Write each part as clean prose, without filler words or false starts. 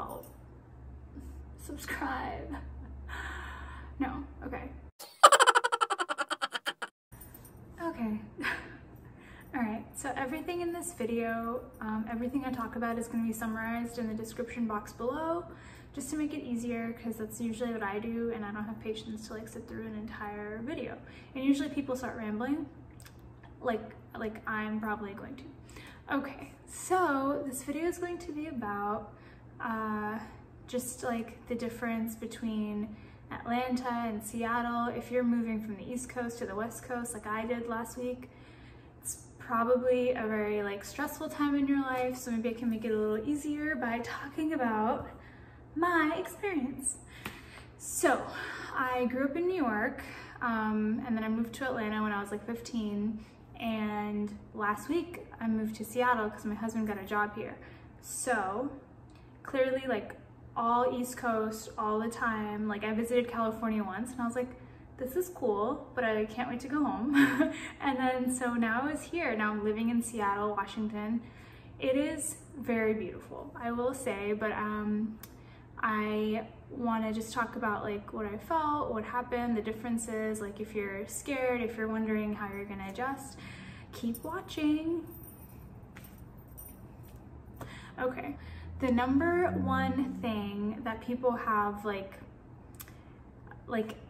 help. Subscribe. No, okay. Okay. Alright, so everything in this video, everything I talk about is going to be summarized in the description box below, just to make it easier, because that's usually what I do, and I don't have patience to like sit through an entire video. And usually people start rambling, like I'm probably going to. Okay, so this video is going to be about just like the difference between Atlanta and Seattle. If you're moving from the East Coast to the West Coast like I did last week, it's probably a very like stressful time in your life, so maybe I can make it a little easier by talking about my experience. So I grew up in New York, and then I moved to Atlanta when I was like 15, and last week I moved to Seattle because my husband got a job here. So clearly like all East Coast all the time. Like I visited California once and I was like, this is cool, but I can't wait to go home. And then so now I was here. Now I'm living in Seattle, Washington. It is very beautiful, I will say, but I want to just talk about like what I felt, what happened, the differences. Like if you're scared, if you're wondering how you're gonna adjust, keep watching. Okay, the number one thing that people have like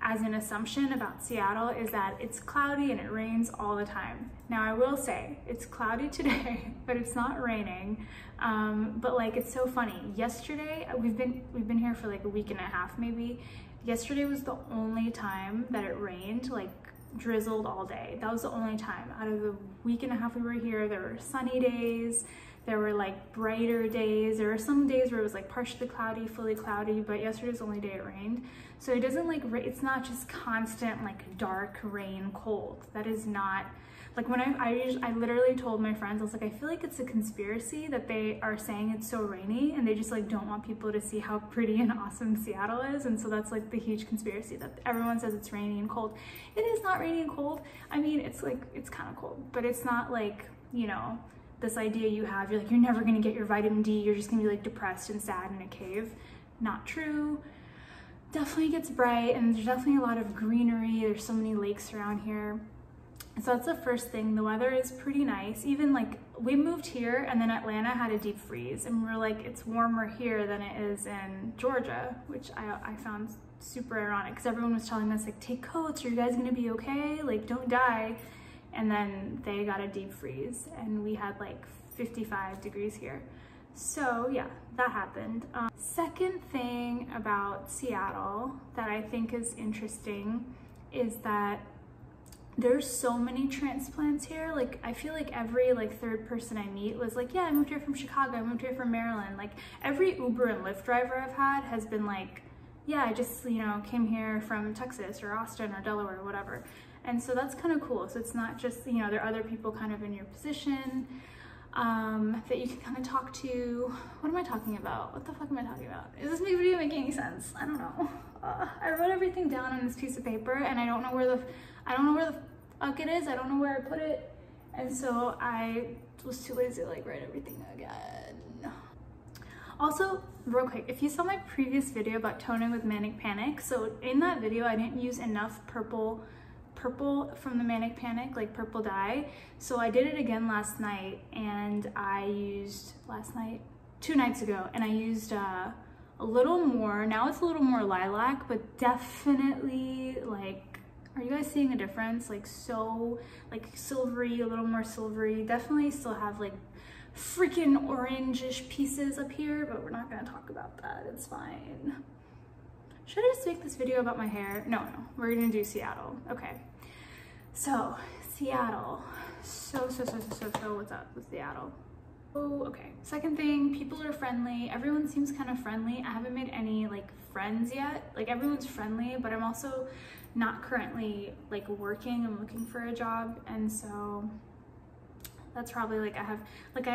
as an assumption about Seattle is that it's cloudy and it rains all the time. Now I will say it's cloudy today, but it's not raining. But like it's so funny. Yesterday we've been here for like a week and a half maybe. Yesterday was the only time that it rained, like drizzled all day. That was the only time. Out of the week and a half we were here, there were sunny days. There were like brighter days. There were some days where it was like partially cloudy, fully cloudy, but yesterday's the only day it rained. So it doesn't like, it's not just constant like dark rain, cold. That is not, like when I literally told my friends, I was like, I feel like it's a conspiracy that they are saying it's so rainy and they just like don't want people to see how pretty and awesome Seattle is. And so that's like the huge conspiracy that everyone says it's rainy and cold. It is not rainy and cold. I mean, it's like, it's kind of cold, but it's not like, you know, this idea you have, you're like, you're never gonna get your vitamin D, you're just gonna be like depressed and sad in a cave. Not true. Definitely gets bright and there's definitely a lot of greenery. There's so many lakes around here. So that's the first thing. The weather is pretty nice. Even like we moved here and then Atlanta had a deep freeze and we're like, it's warmer here than it is in Georgia, which I found super ironic because everyone was telling us like, take coats, are you guys gonna be okay? Like don't die. And then they got a deep freeze and we had like 55 degrees here. So yeah, that happened. Second thing about Seattle that I think is interesting is that there's so many transplants here. Like I feel like every like third person I meet was like, yeah, I moved here from Chicago, I moved here from Maryland. Like every Uber and Lyft driver I've had has been like, yeah, I just, you know, came here from Texas or Austin or Delaware or whatever. And so that's kind of cool. So it's not just, you know, there are other people kind of in your position that you can kind of talk to. What am I talking about? What the fuck am I talking about? Is this video making any sense? I don't know. I wrote everything down on this piece of paper and I don't know where the fuck it is. I don't know where I put it. And so I was too lazy to like write everything again. Also, real quick, if you saw my previous video about toning with Manic Panic, so in that video I didn't use enough purple from the Manic Panic, like purple dye. So I did it again last night and I used, two nights ago, and I used a little more. Now it's a little more lilac, but definitely like, are you guys seeing a difference? Like so, like silvery, a little more silvery. Definitely still have like freaking orangish pieces up here, but we're not gonna talk about that, it's fine. Should I just make this video about my hair? No, we're gonna do Seattle. Okay, so Seattle. So what's up with Seattle? Oh, okay. Second thing, people are friendly. Everyone seems kind of friendly. I haven't made any like friends yet. Like everyone's friendly, but I'm also not currently like working. I'm looking for a job, and so that's probably like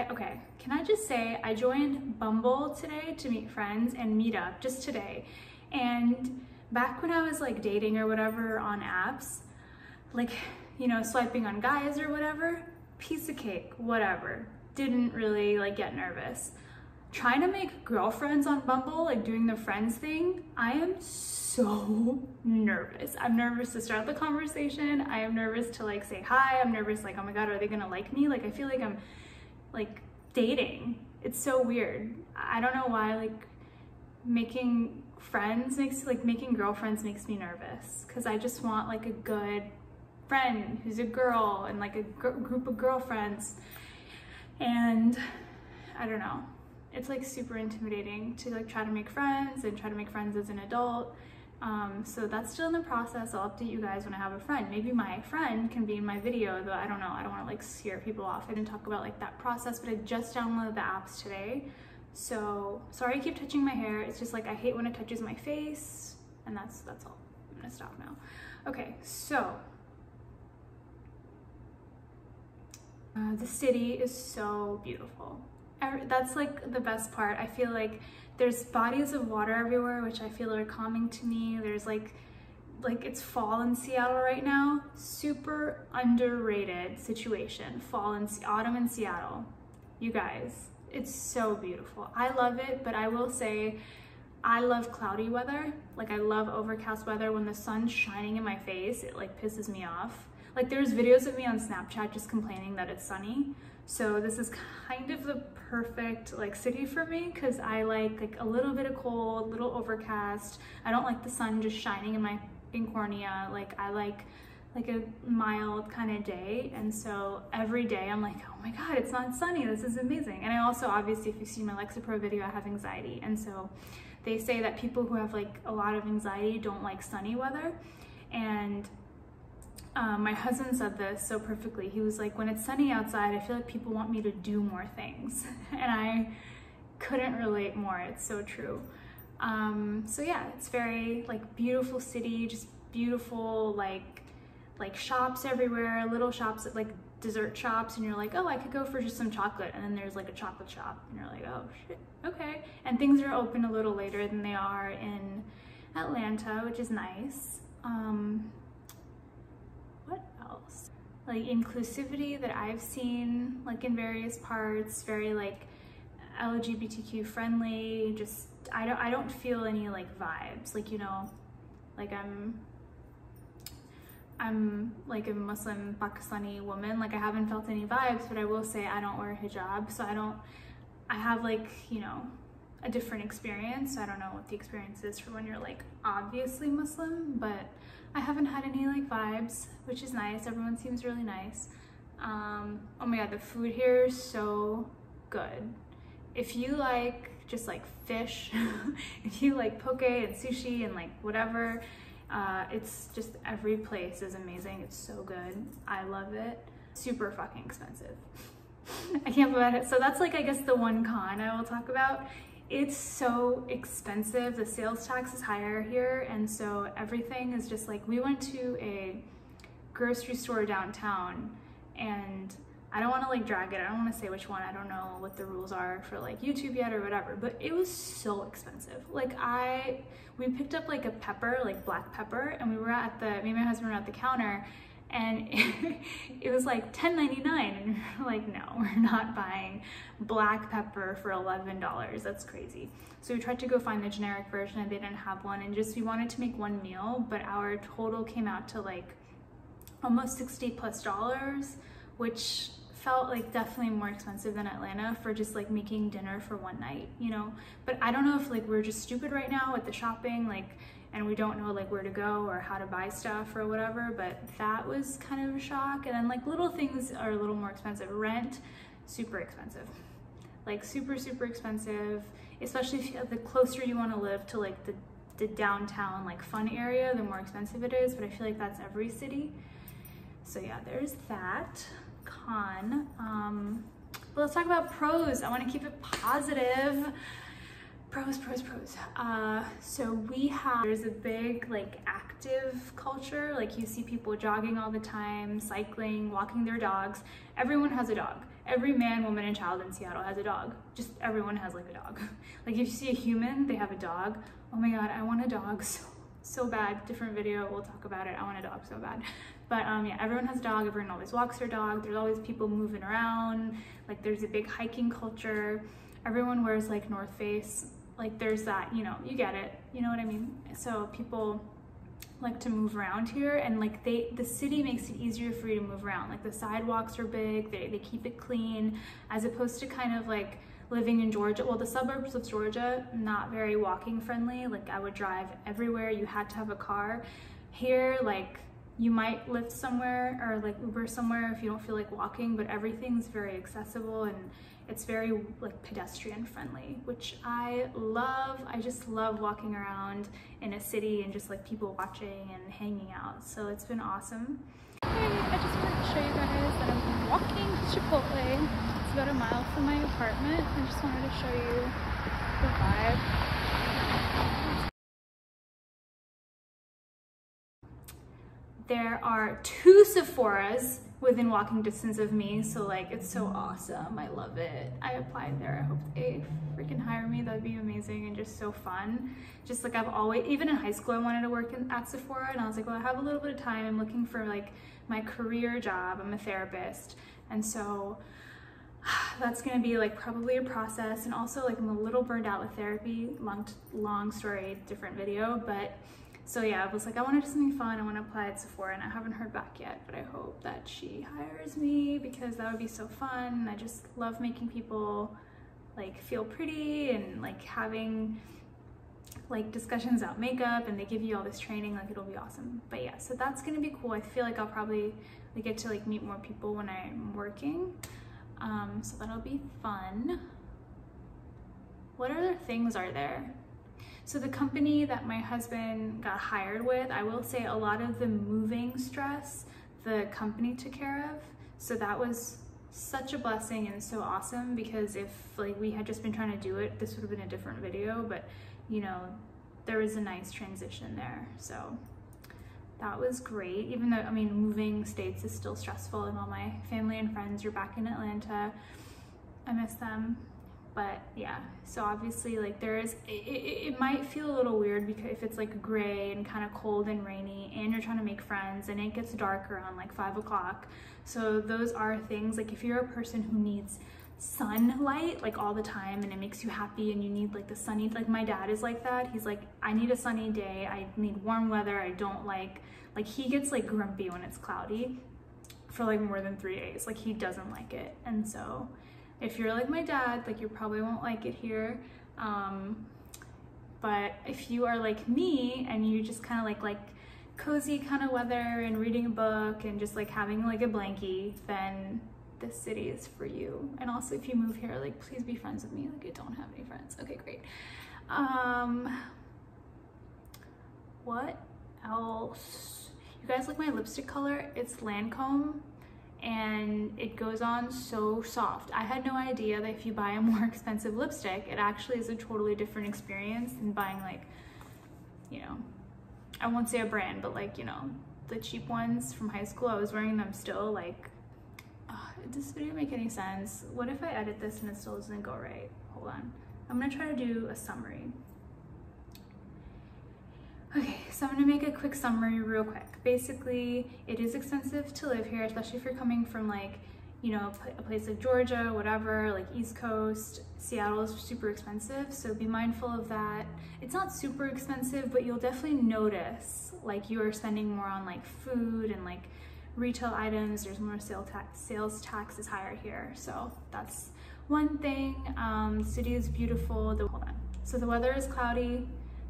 okay, can I just say I joined Bumble today to meet friends and meet up just today. And back when I was like dating or whatever on apps, like, you know, swiping on guys or whatever, piece of cake, whatever. Didn't really like get nervous. trying to make girlfriends on Bumble, like doing the friends thing, I am so nervous. I'm nervous to start the conversation. I am nervous to like say hi. I'm nervous like, oh my God, are they gonna like me? Like I feel like I'm like dating. It's so weird. I don't know why like making girlfriends makes me nervous, because I just want like a good friend who's a girl and like a group of girlfriends. And I don't know. It's like super intimidating to like try to make friends and try to make friends as an adult. So that's still in the process. I'll update you guys when I have a friend. Maybe my friend can be in my video, though I don't know. I don't want to like scare people off. I didn't talk about like that process, but I just downloaded the apps today. So sorry I keep touching my hair. It's just like I hate when it touches my face, and that's all. I'm gonna stop now. Okay, so the city is so beautiful. That's like the best part. I feel like there's bodies of water everywhere, which I feel are calming to me. There's like it's fall in Seattle right now. Super underrated situation. Autumn in Seattle. You guys, it's so beautiful. I love it, but I will say I love cloudy weather. Like I love overcast weather. When the sun's shining in my face, it like pisses me off. Like there's videos of me on Snapchat just complaining that it's sunny. So this is kind of the perfect like city for me, because I like a little bit of cold, little overcast. I don't like the sun just shining in my cornea. Like I like a mild kind of day. And so every day I'm like, oh my God, it's not sunny. This is amazing. And I also, obviously, if you see my Lexapro video, I have anxiety. And so they say that people who have like a lot of anxiety don't like sunny weather. And my husband said this so perfectly. He was like, when it's sunny outside, I feel like people want me to do more things. And I couldn't relate more. It's so true. So yeah, it's very like beautiful city, just beautiful like shops everywhere, little shops, like dessert shops, and you're like, oh, I could go for just some chocolate, and then there's like a chocolate shop, and you're like, oh shit, okay. And things are open a little later than they are in Atlanta, which is nice. What else? Like inclusivity that I've seen like in various parts, very like LGBTQ friendly. Just I don't feel any like vibes, like, you know, like I'm like a Muslim Pakistani woman. Like I haven't felt any vibes, but I will say I don't wear a hijab, so I have like, you know, a different experience. So I don't know what the experience is for when you're like obviously Muslim, but I haven't had any like vibes, which is nice. Everyone seems really nice. Oh my God, the food here is so good. If you like just like fish, if you like poke and sushi and like whatever, it's just every place is amazing. It's so good. I love it. Super fucking expensive. I can't believe it. So that's like, I guess the one con I will talk about. It's so expensive. The sales tax is higher here, and so everything is just like, we went to a grocery store downtown, and I don't want to like drag it. I don't want to say which one. I don't know what the rules are for like YouTube yet or whatever, but it was so expensive. Like we picked up like a pepper, like black pepper, and me and my husband were at the counter, and it was like $10.99, and we're like, no, we're not buying black pepper for $11. That's crazy. So we tried to go find the generic version, and they didn't have one, and just we wanted to make one meal, but our total came out to like almost $60+, which felt like definitely more expensive than Atlanta for just like making dinner for one night, you know. But I don't know if like we're just stupid right now with the shopping, like, and we don't know like where to go or how to buy stuff or whatever, but that was kind of a shock. And then like little things are a little more expensive. Rent, super expensive, like super expensive, especially if the closer you want to live to like the downtown like fun area, the more expensive it is. But I feel like that's every city. So yeah, there's that con. But let's talk about pros. I want to keep it positive. Pros. So there's a big like active culture. Like you see people jogging all the time, cycling, walking their dogs. Everyone has a dog. Every man, woman, and child in Seattle has a dog. Just everyone has like a dog. Like if you see a human, they have a dog. Oh my God, I want a dog so bad. Different video, we'll talk about it. I want a dog so bad. But yeah, everyone has a dog. Everyone always walks their dog. There's always people moving around. Like there's a big hiking culture. everyone wears like North Face. Like there's that, you know, you get it, you know what I mean? So people like to move around here, and like the city makes it easier for you to move around. Like the sidewalks are big, they keep it clean, as opposed to kind of like living in Georgia. Well, the suburbs of Georgia, not very walking friendly. Like I would drive everywhere, you had to have a car. Here, like you might Lyft somewhere or like Uber somewhere if you don't feel like walking, but everything's very accessible and it's very like pedestrian friendly, which I love. I just love walking around in a city and just like people watching and hanging out. So it's been awesome. Hey, I just wanted to show you guys that I'm walking to Chipotle. It's about a mile from my apartment. I just wanted to show you the vibe. There are 2 Sephoras within walking distance of me, so like it's so awesome. I love it. I applied there. I hope they freaking hire me. That'd be amazing and just so fun. Just like I've always, even in high school, I wanted to work at Sephora, and I was like, well, I have a little bit of time. I'm looking for like my career job. I'm a therapist, and so that's gonna be like probably a process. And also like I'm a little burned out with therapy. Long story, different video, but. So yeah, I was like, I want to do something fun. I want to apply at Sephora, and I haven't heard back yet, but I hope that she hires me because that would be so fun. I just love making people like feel pretty and like having like discussions about makeup, and they give you all this training. Like it'll be awesome. But yeah, so that's gonna be cool. I feel like I'll probably get to like meet more people when I'm working. So that'll be fun. What other things are there? So the company that my husband got hired with, I will say a lot of the moving stress the company took care of. So that was such a blessing and so awesome, because if like we had just been trying to do it, this would have been a different video, but you know, there was a nice transition there. So that was great, even though, I mean, moving states is still stressful, and all my family and friends are back in Atlanta. I miss them. But yeah, so obviously like there is, it might feel a little weird because if it's like gray and kind of cold and rainy and you're trying to make friends and it gets dark around like 5 o'clock. So those are things, like if you're a person who needs sunlight like all the time and it makes you happy and you need like the sunny, like my dad is like that. He's like, I need a sunny day. I need warm weather. I don't like he gets like grumpy when it's cloudy for like more than 3 days. Like he doesn't like it. And so if you're like my dad, like you probably won't like it here. But if you are like me and you just kind of like cozy kind of weather and reading a book and just like having like a blankie, then this city is for you. And also if you move here, like please be friends with me. Like I don't have any friends. Okay, great. What else? You guys like my lipstick color? It's Lancome. And it goes on so soft. I had no idea that if you buy a more expensive lipstick, it actually is a totally different experience than buying like, you know, I won't say a brand, but like, you know, the cheap ones from high school. I was wearing them still. Like, does this video make any sense? What if I edit this and it still doesn't go right? Hold on. I'm gonna try to do a summary. Okay, so I'm gonna make a quick summary real quick. Basically, it is expensive to live here, especially if you're coming from like, you know, a place like Georgia, whatever, like East Coast. Seattle is super expensive, so be mindful of that. It's not super expensive, but you'll definitely notice like you are spending more on like food and like retail items. There's more sales tax is higher here, so that's one thing. The city is beautiful. Hold on. So the weather is cloudy,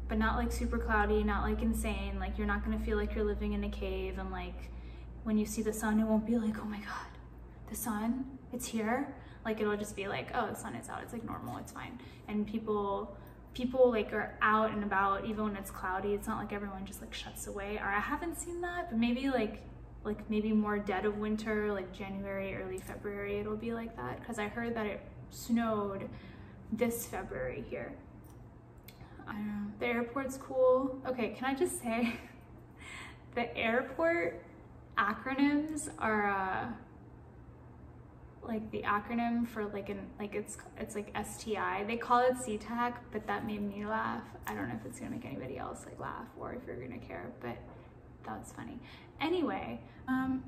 but not like super cloudy, not like insane. Like you're not gonna feel like you're living in a cave, and like when you see the sun, it won't be like, oh my God, the sun, it's here. Like it'll just be like, oh, the sun is out. It's like normal, it's fine. And people like are out and about even when it's cloudy. It's not like everyone just like shuts away, or I haven't seen that, but maybe like maybe more dead of winter, like January, early February, it'll be like that. Cause I heard that it snowed this February here. I don't know. The airport's cool. Okay, can I just say the airport acronyms are like the acronym for like it's like STI. They call it SeaTac, but that made me laugh. I don't know if it's gonna make anybody else like laugh or if you're gonna care, but that's funny. Anyway,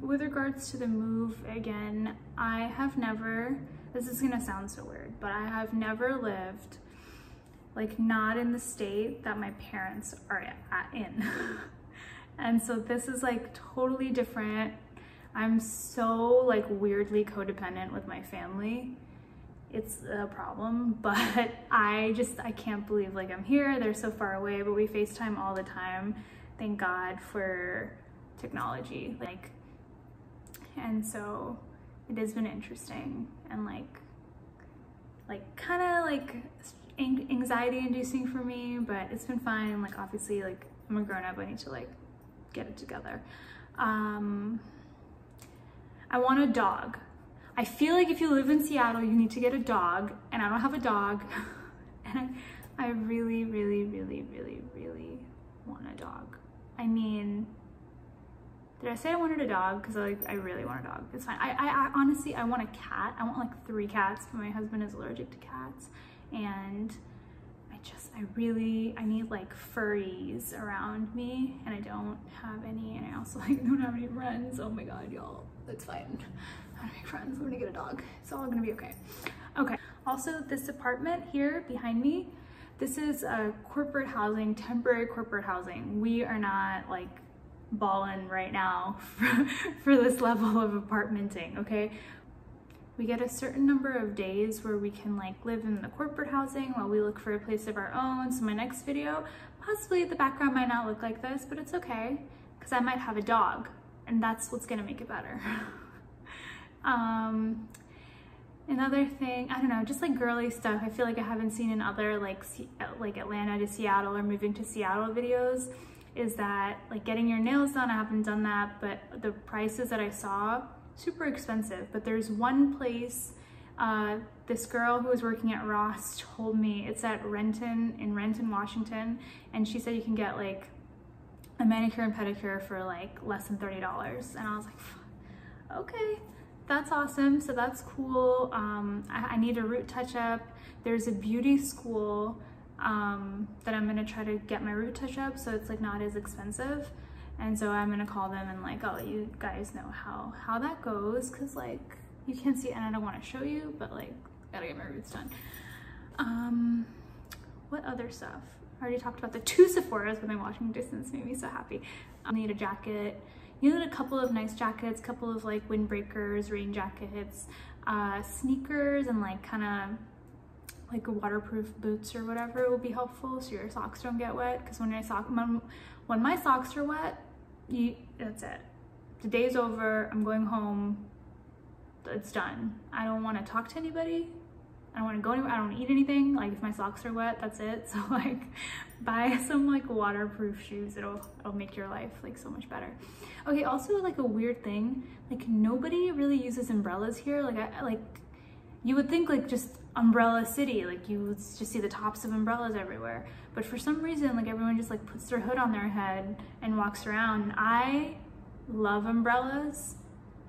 with regards to the move, again, I have never this is gonna sound so weird, but I have never lived like not in the state that my parents are in. And so this is like totally different. I'm so like weirdly codependent with my family. It's a problem, but I can't believe like I'm here. They're so far away, but we FaceTime all the time. Thank God for technology. And so it has been interesting and like kind of like anxiety inducing for me, but it's been fine. Like obviously like I'm a grown up, I need to like get it together. I want a dog. I feel like if you live in Seattle, you need to get a dog, and I don't have a dog. And I really, really, really, really, really want a dog. I mean, did I say I wanted a dog? Because I really want a dog. It's fine. I honestly, I want a cat. I want like 3 cats, but my husband is allergic to cats. And I need like furries around me, and I don't have any, and I also like don't have any friends. Oh my God, y'all, it's fine. I don't make friends. I'm gonna get a dog. It's all gonna be okay. Okay. Also, this apartment here behind me, this is a corporate housing, temporary corporate housing. We are not like balling right now for this level of apartmenting, okay? We get a certain number of days where we can like live in the corporate housing while we look for a place of our own. So my next video, possibly the background might not look like this, but it's okay, because I might have a dog, and that's what's gonna make it better. Another thing, I don't know, just like girly stuff I feel like I haven't seen in other like Atlanta to Seattle or moving to Seattle videos, is that like getting your nails done. I haven't done that, but the prices that I saw, super expensive. But there's one place, this girl who was working at Ross told me it's at in Renton, Washington, and she said you can get like a manicure and pedicure for like less than $30. And I was like, okay, that's awesome. So that's cool. I need a root touch up. There's a beauty school that I'm gonna try to get my root touch up, so it's like not as expensive. And so I'm gonna call them and like, I'll let you guys know how that goes, because like you can't see it and I don't want to show you, but like gotta get my roots done. What other stuff? I already talked about the 2 Sephora's within walking distance, made me so happy. I need a jacket. You need a couple of nice jackets, couple of like windbreakers, rain jackets, sneakers, and like kind of like waterproof boots or whatever will be helpful so your socks don't get wet. Because when my socks are wet, that's it. The day's over. I'm going home. It's done. I don't want to talk to anybody. I don't want to go anywhere. I don't want to eat anything. Like if my socks are wet, that's it. So like buy some like waterproof shoes. It'll make your life like so much better. Okay, also like a weird thing, like nobody really uses umbrellas here. Like you would think like just umbrella city, like you would just see the tops of umbrellas everywhere. But for some reason, like everyone just like puts their hood on their head and walks around. I love umbrellas.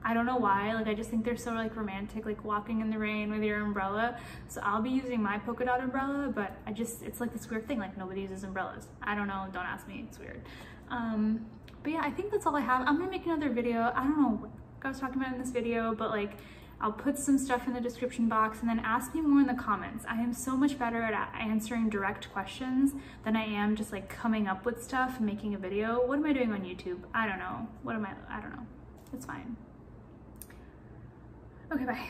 I don't know why, like I just think they're so like romantic, like walking in the rain with your umbrella. So I'll be using my polka dot umbrella, but it's like this weird thing, like nobody uses umbrellas. I don't know, don't ask me, it's weird. But yeah, I think that's all I have. I'm gonna make another video. I don't know what I was talking about in this video, but like I'll put some stuff in the description box, and then ask me more in the comments. I am so much better at answering direct questions than I am just like coming up with stuff and making a video. What am I doing on YouTube? I don't know. I don't know. It's fine. Okay, bye.